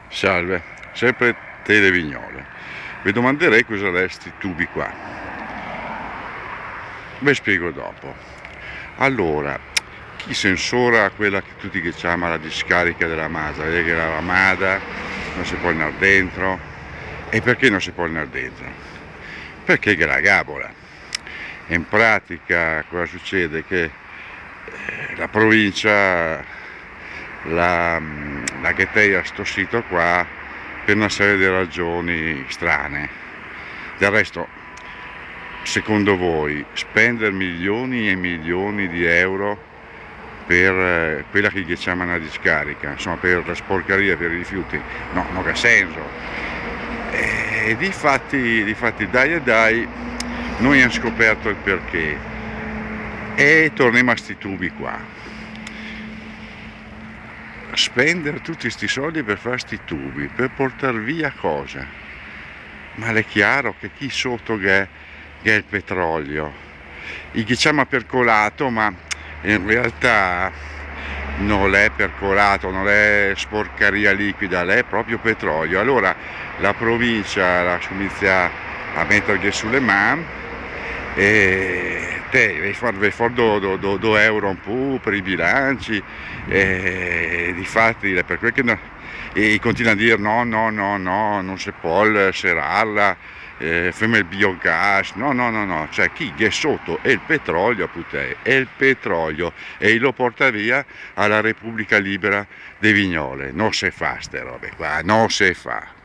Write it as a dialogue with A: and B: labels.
A: Salve, sempre Tele Vignole. Vi domanderei cosa resti tubi qua. Ve spiego dopo. Allora, chi censura quella che tutti che chiama la discarica della Masa? Vedete che la Ramada non si può andare dentro. E perché non si può andare dentro? Perché è la gabola. In pratica cosa succede? Che la provincia la ghetteia sto sito qua per una serie di ragioni strane. Del resto, secondo voi, spendere milioni e milioni di euro per quella che chiamano una discarica, insomma per la sporcheria, per i rifiuti, no, non ha senso. E difatti dai, noi abbiamo scoperto il perché e torniamo a sti tubi qua. Spendere tutti questi soldi per fare sti tubi, per portare via cosa? Ma è chiaro che chi sotto che è il petrolio, il chiama percolato, ma in realtà non è percolato, non è sporcaria liquida, è proprio petrolio. Allora la provincia la inizia a mettergli sulle mani e te devi fare 2 euro un po' per i bilanci e difatti per quel che e continua a dire no, non si può serarla, ferma il biogas, no, cioè chi è sotto è il petrolio, è il petrolio e lo porta via alla Repubblica Libera dei Vignole, non si fa ste robe qua, non si fa.